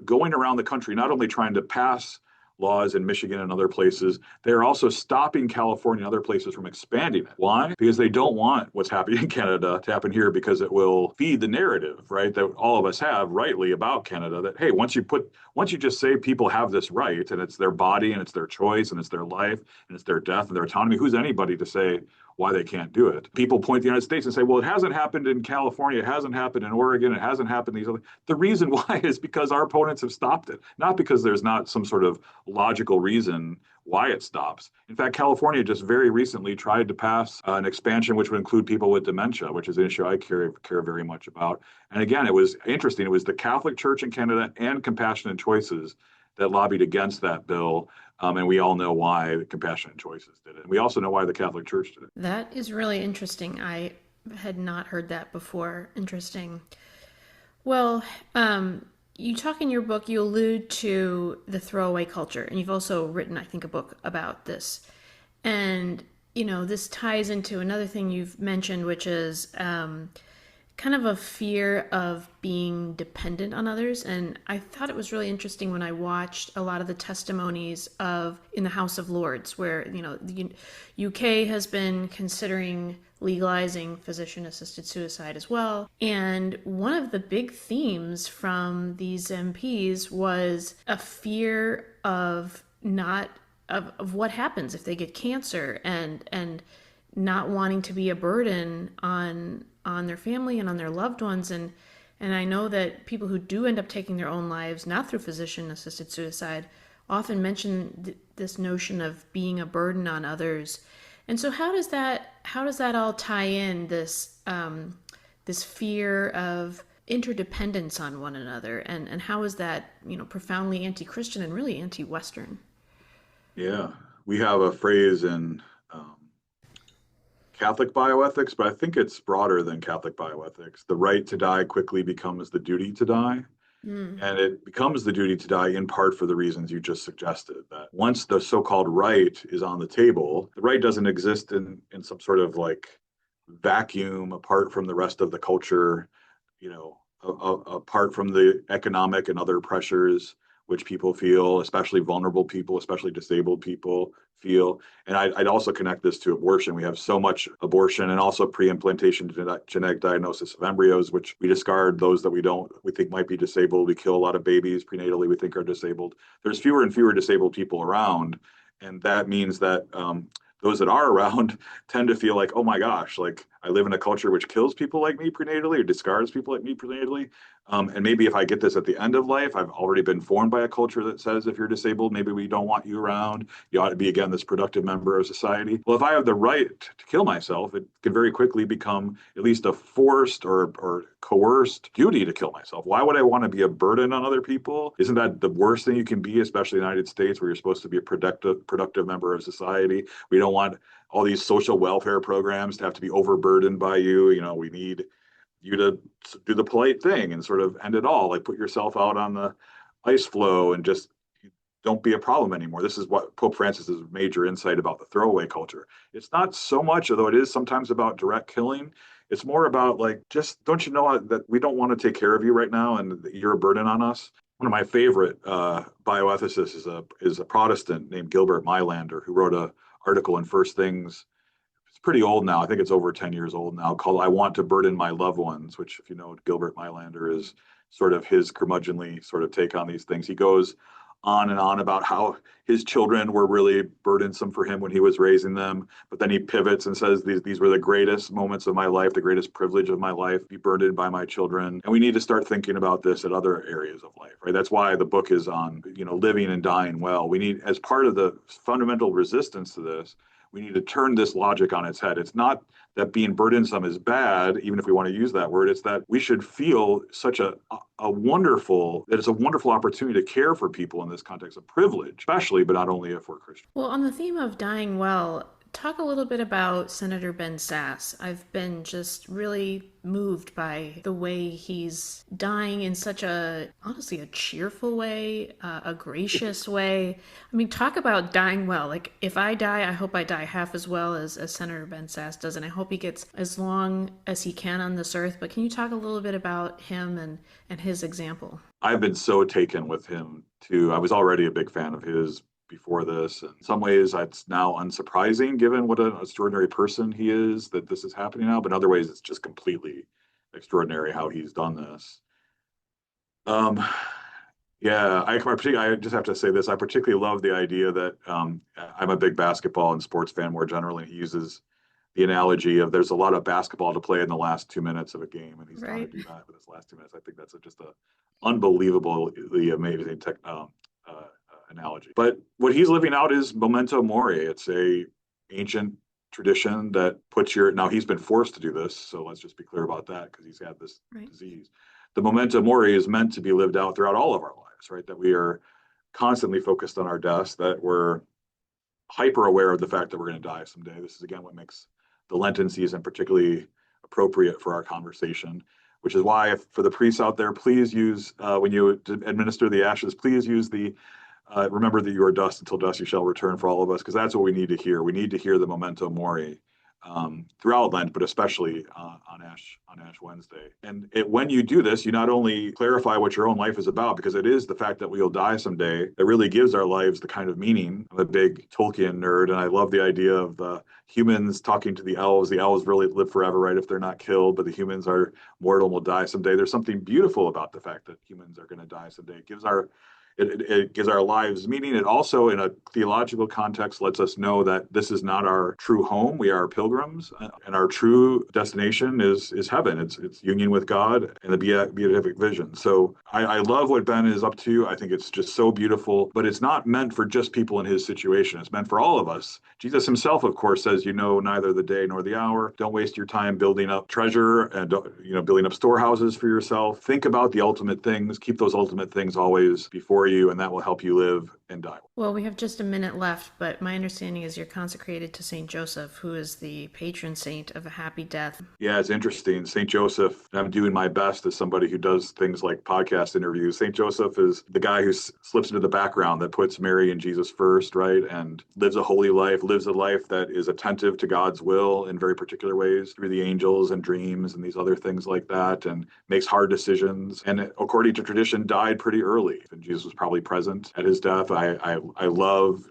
S6: going around the country, not only trying to pass laws in Michigan and other places, they're also stopping California and other places from expanding it. Why? Because they don't want what's happening in Canada to happen here, because it will feed the narrative, right, that all of us have rightly about Canada, that, hey, once you just say people have this right, and it's their body and it's their choice and it's their life and it's their death and their autonomy, who's anybody to say why they can't do it? People point to the United States and say, well, it hasn't happened in California, it hasn't happened in Oregon, it hasn't happened in these other. The reason why is because our opponents have stopped it, not because there's not some sort of logical reason why it stops. In fact, California just very recently tried to pass an expansion which would include people with dementia, which is an issue I care very much about. And again, it was interesting. It was the Catholic Church in Canada and Compassion and Choices that lobbied against that bill. And we all know why Compassion and Choices did it. And we also know why the Catholic Church did it.
S5: That is really interesting. I had not heard that before. Interesting. Well, you talk in your book, you allude to the throwaway culture, and you've also written, I think, a book about this. And, this ties into another thing you've mentioned, which is kind of a fear of being dependent on others. And I thought it was really interesting when I watched a lot of the testimonies in the House of Lords, where, the UK has been considering legalizing physician-assisted suicide as well. And one of the big themes from these MPs was a fear of not of what happens if they get cancer, and not wanting to be a burden on their family and on their loved ones. And I know that people who do end up taking their own lives, not through physician-assisted suicide, often mention this notion of being a burden on others. And so how does that all tie in, this fear of interdependence on one another, and how is that profoundly anti-Christian and really anti-Western?
S6: Yeah, we have a phrase in Catholic bioethics, but I think it's broader than Catholic bioethics. The right to die quickly becomes the duty to die. And it becomes the duty to die in part for the reasons you just suggested, that once the so-called right is on the table, the right doesn't exist in some sort of like vacuum apart from the rest of the culture, apart from the economic and other pressures which people feel, especially vulnerable people, especially disabled people feel. And I'd also connect this to abortion. We have so much abortion and also pre-implantation genetic diagnosis of embryos, which we discard those that we think might be disabled. We kill a lot of babies prenatally we think are disabled. There's fewer and fewer disabled people around. And that means that those that are around tend to feel like, oh my gosh, like I live in a culture which kills people like me prenatally or discards people like me prenatally. And maybe if I get this at the end of life, I've already been formed by a culture that says if you're disabled, maybe we don't want you around. You ought to be, again, this productive member of society. Well, if I have the right to kill myself, it can very quickly become at least a forced or coerced duty to kill myself. Why would I want to be a burden on other people? Isn't that the worst thing you can be, especially in the United States, where you're supposed to be a productive member of society? We don't want all these social welfare programs to have to be overburdened by you. We need you to do the polite thing and sort of end it all, like put yourself out on the ice flow and just don't be a problem anymore. This is what Pope Francis's major insight about the throwaway culture. It's not so much, although it is sometimes about direct killing. It's more about like, just don't you know that we don't want to take care of you right now and you're a burden on us? One of my favorite bioethicists is a Protestant named Gilbert Mylander, who wrote an article in First Things. It's pretty old now. I think it's over 10 years old now, called I Want to Burden My Loved Ones, which, if you know, Gilbert Mylander is sort of his curmudgeonly sort of take on these things. He goes on and on about how his children were really burdensome for him when he was raising them. But then he pivots and says, these were the greatest moments of my life, the greatest privilege of my life, be burdened by my children. And we need to start thinking about this at other areas of life, right? That's why the book is on, living and dying well. We need, as part of the fundamental resistance to this, we need to turn this logic on its head. It's not that being burdensome is bad, even if we want to use that word. It's that we should feel such that it's a wonderful opportunity to care for people in this context of privilege, especially, but not only if we're Christian.
S5: Well, on the theme of dying well, talk a little bit about Senator Ben Sasse. I've been just really moved by the way he's dying in such honestly, a cheerful way, a gracious way. I mean, talk about dying well. Like, if I die, I hope I die half as well as Senator Ben Sasse does, and I hope he gets as long as he can on this earth. But can you talk a little bit about him and his example?
S6: I've been so taken with him, too. I was already a big fan of his before this. In some ways, it's now unsurprising, given what an extraordinary person he is, that this is happening now. But in other ways, it's just completely extraordinary how he's done this. Yeah, I just have to say this. I particularly love the idea that I'm a big basketball and sports fan more generally. He uses the analogy of there's a lot of basketball to play in the last 2 minutes of a game, and he's trying to do that for this last 2 minutes. I think that's just a unbelievably amazing analogy. But what he's living out is memento mori. It's a ancient tradition that now he's been forced to do this, so let's just be clear about that, because he's had this disease. The memento mori is meant to be lived out throughout all of our lives, right? That we are constantly focused on our deaths, that we're hyper aware of the fact that we're going to die someday. This is, again, what makes the Lenten season particularly appropriate for our conversation, which is why, for the priests out there, please use, when you administer the ashes, please use the remember that you are dust, until dust you shall return, for all of us, because that's what we need to hear. We need to hear the memento mori throughout Lent, but especially on Ash Wednesday. And when you do this, you not only clarify what your own life is about, because it is the fact that we'll die someday that really gives our lives the kind of meaning. I'm a big Tolkien nerd, and I love the idea of the humans talking to the elves. The elves really live forever, right, if they're not killed, but the humans are mortal and will die someday. There's something beautiful about the fact that humans are going to die someday. It gives our lives meaning. It also, in a theological context, lets us know that this is not our true home. We are pilgrims, and our true destination is heaven. It's union with God and the beatific vision. So I love what Ben is up to. I think it's just so beautiful, but it's not meant for just people in his situation. It's meant for all of us. Jesus himself, of course, says, you know neither the day nor the hour. Don't waste your time building up treasure and building up storehouses for yourself. Think about the ultimate things. Keep those ultimate things always before you, and that will help you live and die.
S5: Well, we have just a minute left, but my understanding is you're consecrated to Saint Joseph, who is the patron saint of a happy death.
S6: Yeah, it's interesting. Saint Joseph, I'm doing my best as somebody who does things like podcast interviews. Saint Joseph is the guy who slips into the background, that puts Mary and Jesus first, right? And lives a holy life, lives a life that is attentive to God's will in very particular ways through the angels and dreams and these other things like that, and makes hard decisions. And according to tradition, died pretty early. And Jesus was probably present at his death. I love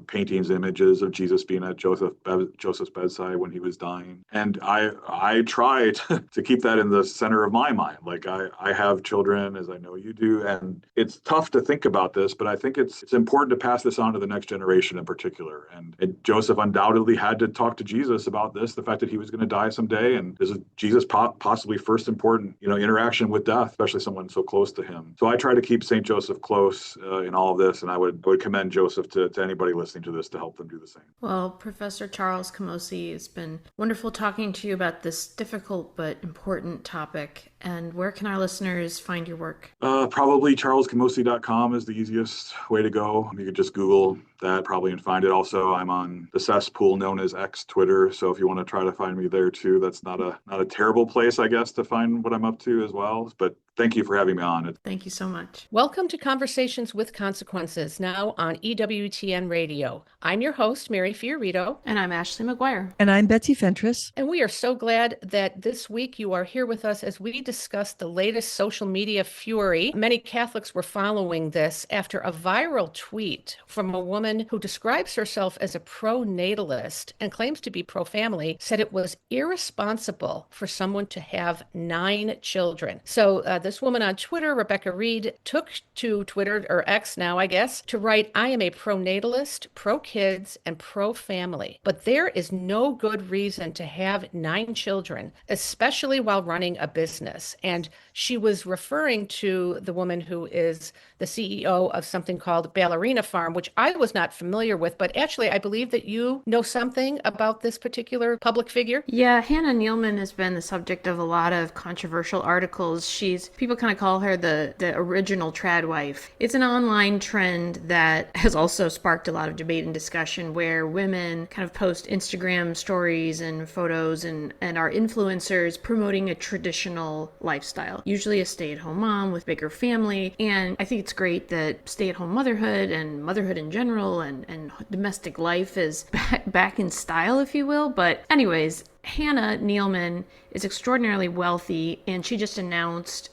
S6: paintings and images of Jesus being at Joseph's bedside when he was dying. And I try to keep that in the center of my mind. Like I have children, as I know you do, and it's tough to think about this, but I think it's important to pass this on to the next generation in particular. And Joseph undoubtedly had to talk to Jesus about this, the fact that he was going to die someday. And this is Jesus' possibly first important, interaction with death, especially someone so close to him. So I try to keep St. Joseph close in all of this, and I would commend Joseph to anybody listening to this to help them do the same.
S5: Well, Professor Charles Camosy, it's been wonderful talking to you about this difficult but important topic. And where can our listeners find your work?
S6: Probably charlescamosi.com is the easiest way to go. You could just Google that probably and find it. Also, I'm on the cesspool known as X Twitter. So if you want to try to find me there too, that's not a terrible place, I guess, to find what I'm up to as well. But thank you for having me on.
S5: Thank you so much.
S7: Welcome to Conversations with Consequences, now on EWTN Radio. I'm your host, Mary Fiorito.
S5: And I'm Ashley McGuire.
S1: And I'm Betsy Fentress.
S7: And we are so glad that this week you are here with us as we discuss the latest social media fury. Many Catholics were following this after a viral tweet from a woman who describes herself as a pro-natalist and claims to be pro-family, said it was irresponsible for someone to have 9 children. So this woman on Twitter, Rebecca Reed, took to Twitter, or X now, I guess, to write, I am a pro-natalist, pro-kids, and pro-family. But there is no good reason to have 9 children, especially while running a business. And she was referring to the woman who is the CEO of something called Ballerina Farm, which I was not familiar with, but actually I believe that you know something about this particular public figure.
S5: Yeah, Hannah Nealman has been the subject of a lot of controversial articles. People kind of call her the original trad wife. It's an online trend that has also sparked a lot of debate and discussion, where women kind of post Instagram stories and photos and are influencers promoting a traditional lifestyle, usually a stay-at-home mom with bigger family. And I think it's great that stay-at-home motherhood and motherhood in general and domestic life is back in style, if you will. But anyways, Hannah Nealman is extraordinarily wealthy, and she just announced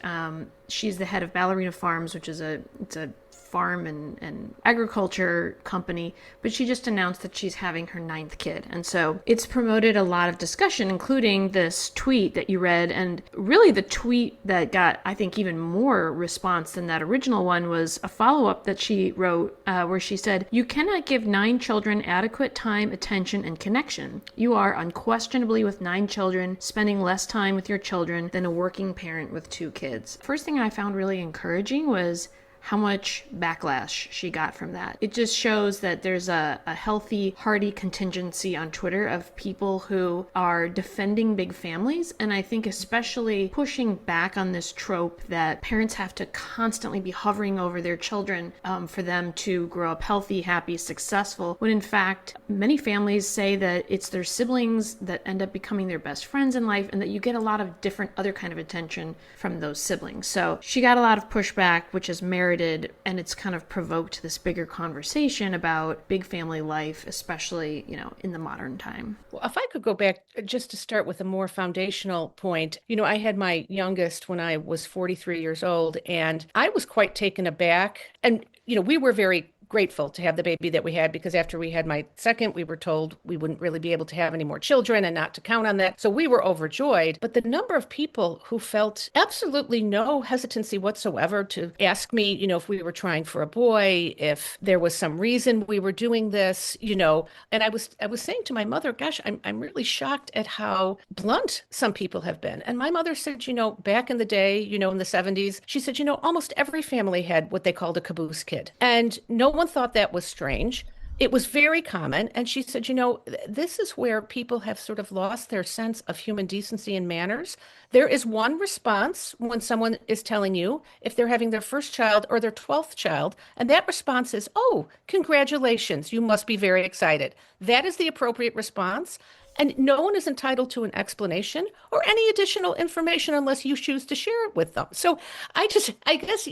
S5: she's the head of Ballerina Farms, which is a farm and agriculture company, but she just announced that she's having her 9th kid. And so it's promoted a lot of discussion, including this tweet that you read. And really the tweet that got, I think, even more response than that original one was a follow-up that she wrote where she said, you cannot give 9 children adequate time, attention, and connection. You are unquestionably, with 9 children, spending less time with your children than a working parent with 2 kids. First thing I found really encouraging was how much backlash she got from that. It just shows that there's a healthy, hearty contingency on Twitter of people who are defending big families, and I think especially pushing back on this trope that parents have to constantly be hovering over their children for them to grow up healthy, happy, successful, when in fact, many families say that it's their siblings that end up becoming their best friends in life, and that you get a lot of different other kind of attention from those siblings. So she got a lot of pushback, which is merited. started, and it's kind of provoked this bigger conversation about big family life, especially, in the modern time.
S7: Well, if I could go back just to start with a more foundational point, I had my youngest when I was 43 years old, and I was quite taken aback. And, we were very grateful to have the baby that we had, because after we had my second, we were told we wouldn't really be able to have any more children and not to count on that. So we were overjoyed. But the number of people who felt absolutely no hesitancy whatsoever to ask me, if we were trying for a boy, if there was some reason we were doing this, and I was saying to my mother, gosh, I'm really shocked at how blunt some people have been. And my mother said, back in the day, in the 70s, she said, almost every family had what they called a caboose kid. And no one thought that was strange. It was very common. And she said, this is where people have sort of lost their sense of human decency and manners. There is one response when someone is telling you if they're having their first child or their 12th child, and that response is, oh, congratulations, you must be very excited. That is the appropriate response. And no one is entitled to an explanation or any additional information unless you choose to share it with them. So I guess,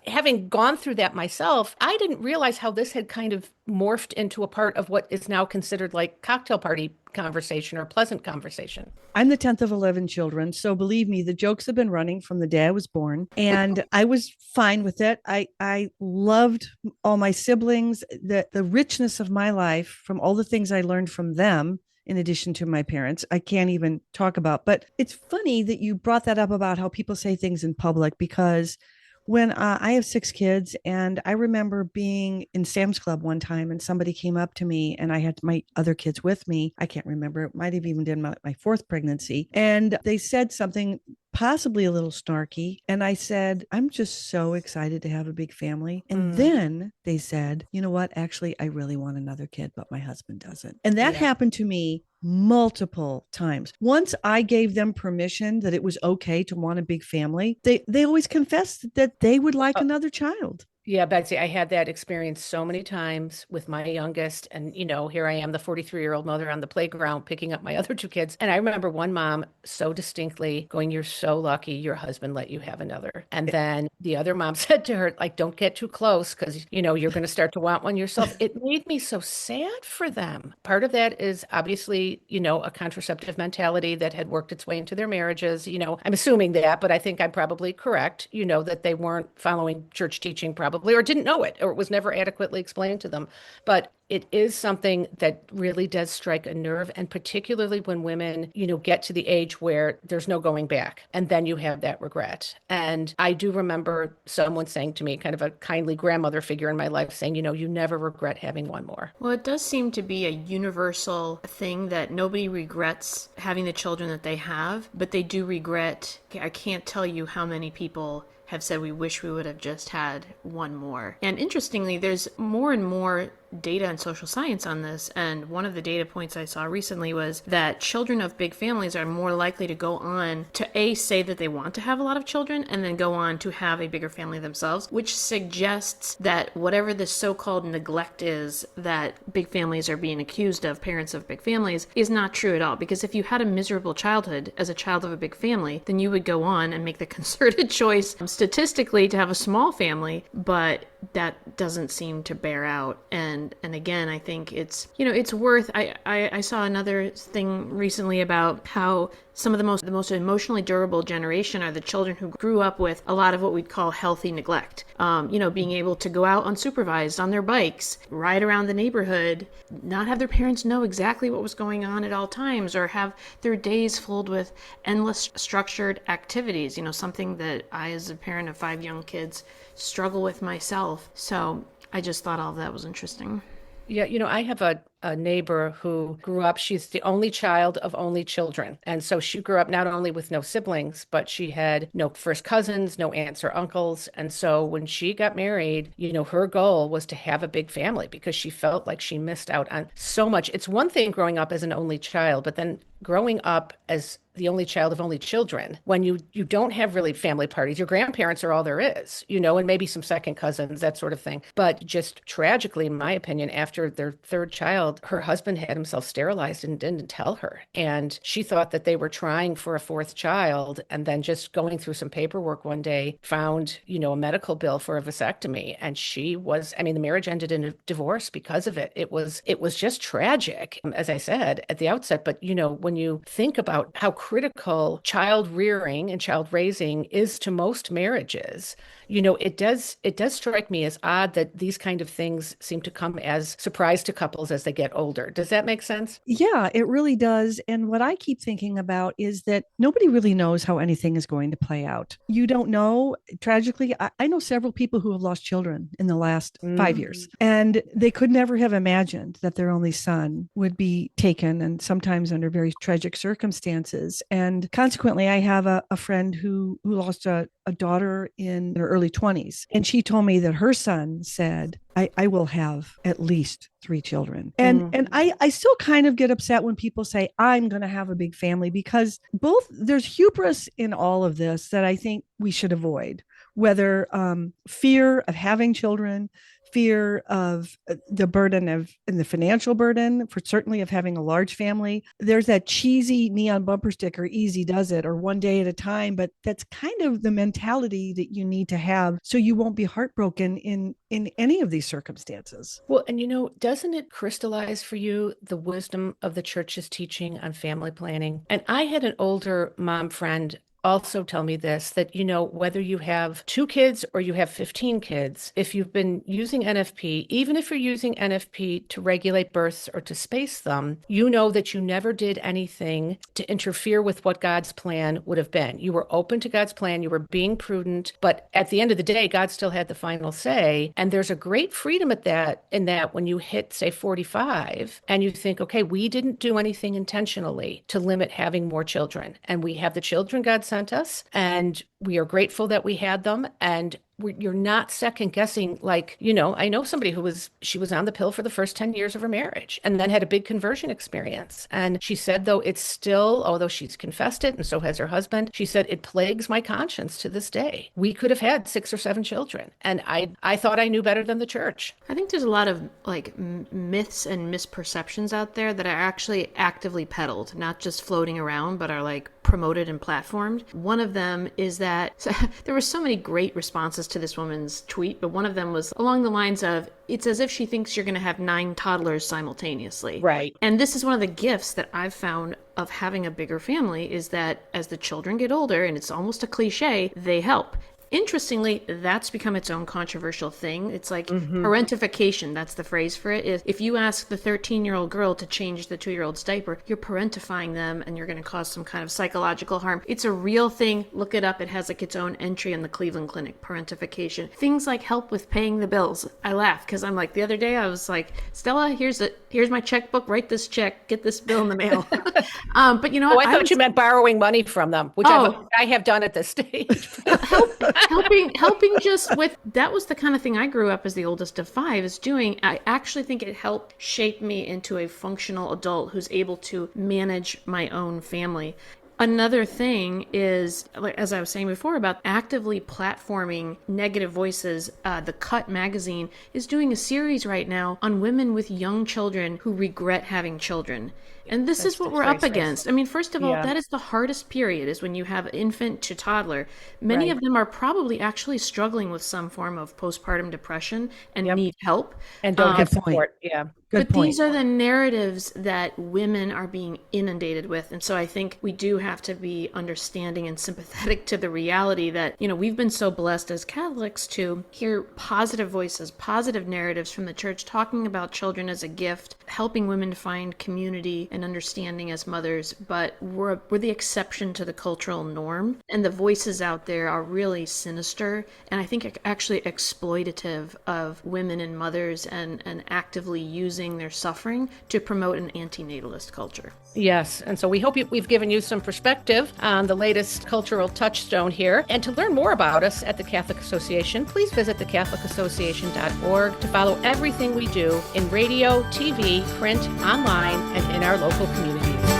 S7: having gone through that myself, I didn't realize how this had kind of morphed into a part of what is now considered like cocktail party conversation or pleasant conversation.
S1: I'm the 10th of 11 children. So believe me, the jokes have been running from the day I was born, and I was fine with it. I loved all my siblings, the richness of my life from all the things I learned from them. In addition to my parents, I can't even talk about. But it's funny that you brought that up about how people say things in public, because when I have 6 kids, and I remember being in Sam's Club one time and somebody came up to me, and I had my other kids with me. I can't remember. It might have even been my 4th pregnancy. And they said something possibly a little snarky. And I said, I'm just so excited to have a big family. And then they said, you know what? Actually, I really want another kid, but my husband doesn't. And that happened to me multiple times. Once I gave them permission that it was okay to want a big family, they always confessed that they would like another child.
S7: Yeah, Betsy, I had that experience so many times with my youngest. And, here I am, the 43-year-old mother on the playground picking up my other 2 kids. And I remember one mom so distinctly going, you're so lucky your husband let you have another. And then the other mom said to her, like, don't get too close because, you're going to start to want one yourself. It made me so sad for them. Part of that is obviously, a contraceptive mentality that had worked its way into their marriages. I'm assuming that, but I think I'm probably correct, that they weren't following church teaching probably, or didn't know it, or it was never adequately explained to them. But it is something that really does strike a nerve, and particularly when women, get to the age where there's no going back, and then you have that regret. And I do remember someone saying to me, kind of a kindly grandmother figure in my life, saying, you never regret having one more.
S5: Well, it does seem to be a universal thing that nobody regrets having the children that they have, but they do regret. I can't tell you how many people have said we wish we would have just had one more. And interestingly, there's more and more data and social science on this. And one of the data points I saw recently was that children of big families are more likely to go on to say that they want to have a lot of children and then go on to have a bigger family themselves, which suggests that whatever the so-called neglect is that big families are being accused of, parents of big families, is not true at all. Because if you had a miserable childhood as a child of a big family, then you would go on and make the concerted choice statistically to have a small family, but that doesn't seem to bear out. And again, I think it's worth, I saw another thing recently about how some of the most emotionally durable generation are the children who grew up with a lot of what we'd call healthy neglect. Being able to go out unsupervised on their bikes, ride around the neighborhood, not have their parents know exactly what was going on at all times, or have their days filled with endless structured activities, something that I, as a parent of 5 young kids, struggle with myself. So I just thought all of that was interesting.
S7: Yeah, I have a neighbor who grew up, she's the only child of only children. And so she grew up not only with no siblings, but she had no first cousins, no aunts or uncles. And so when she got married, her goal was to have a big family because she felt like she missed out on so much. It's one thing growing up as an only child, but then growing up as the only child of only children, when you don't have really family parties, your grandparents are all there is, and maybe some second cousins, that sort of thing. But just tragically, in my opinion, after their 3rd child, child, her husband had himself sterilized and didn't tell her. And she thought that they were trying for a fourth child. And then just going through some paperwork one day, found, a medical bill for a vasectomy. And the marriage ended in a divorce because of it. It was just tragic, as I said at the outset. But, when you think about how critical child rearing and child raising is to most marriages, it does strike me as odd that these kind of things seem to come as surprise to couples as they get older. Does that make sense?
S1: Yeah, it really does. And what I keep thinking about is that nobody really knows how anything is going to play out. You don't know. Tragically, I know several people who have lost children in the last 5 years, and they could never have imagined that their only son would be taken, and sometimes under very tragic circumstances. And consequently, I have a friend who lost a daughter in her early 20s. And she told me that her son said, I will have at least 3 children. And I still kind of get upset when people say, I'm going to have a big family, because there's hubris in all of this that I think we should avoid, whether fear of having children, fear of the burden and the financial burden, for certainly of having a large family. There's that cheesy neon bumper sticker, easy does it, or one day at a time, but that's kind of the mentality that you need to have so you won't be heartbroken in any of these circumstances.
S7: Well, and doesn't it crystallize for you the wisdom of the church's teaching on family planning? And I had an older mom friend also tell me this, that, whether you have 2 kids or you have 15 kids, if you've been using NFP, even if you're using NFP to regulate births or to space them, that you never did anything to interfere with what God's plan would have been. You were open to God's plan, you were being prudent, but at the end of the day, God still had the final say. And there's a great freedom in that when you hit, say, 45, and you think, okay, we didn't do anything intentionally to limit having more children. And we have the children God sent us, and we are grateful that we had them. And you're not second guessing. Like, I know somebody she was on the pill for the first 10 years of her marriage and then had a big conversion experience. And she said, though, it's still, although she's confessed it, and so has her husband, she said, it plagues my conscience to this day. We could have had 6 or 7 children. And I thought I knew better than the church.
S5: I think there's a lot of myths and misperceptions out there that are actually actively peddled, not just floating around, but are promoted and platformed. One of them is that there were so many great responses to this woman's tweet, but one of them was along the lines of, it's as if she thinks you're going to have 9 toddlers simultaneously.
S7: Right.
S5: And this is one of the gifts that I've found of having a bigger family, is that as the children get older, and it's almost a cliche, they help. Interestingly, that's become its own controversial thing. It's like parentification. That's the phrase for it. If you ask the 13-year-old girl to change the 2-year-old's diaper, you're parentifying them, and you're going to cause some kind of psychological harm. It's a real thing. Look it up. It has its own entry in the Cleveland Clinic, parentification. Things like help with paying the bills. I laugh because I'm the other day I was like, Stella, here's my checkbook. Write this check. Get this bill in the mail. But
S7: I thought you meant borrowing money from them, which I have done at this stage.
S5: helping just with, that was the kind of thing I grew up as the oldest of 5 is doing. I actually think it helped shape me into a functional adult who's able to manage my own family. Another thing is, as I was saying before, about actively platforming negative voices. The Cut magazine is doing a series right now on women with young children who regret having children. And this is what we're up against. I mean, first of all, that is the hardest period, is when you have infant to toddler. Many of them are probably actually struggling with some form of postpartum depression and need help.
S7: And don't get support. Yeah.
S5: But these are the narratives that women are being inundated with. And so I think we do have to be understanding and sympathetic to the reality that, we've been so blessed as Catholics to hear positive voices, positive narratives from the church talking about children as a gift, helping women to find community and understanding as mothers. But we're the exception to the cultural norm. And the voices out there are really sinister and I think actually exploitative of women and mothers, and actively using their suffering to promote an antinatalist culture.
S7: Yes, and so we hope we've given you some perspective on the latest cultural touchstone here. And to learn more about us at the Catholic Association, please visit thecatholicassociation.org to follow everything we do in radio, TV, print, online, and in our local communities.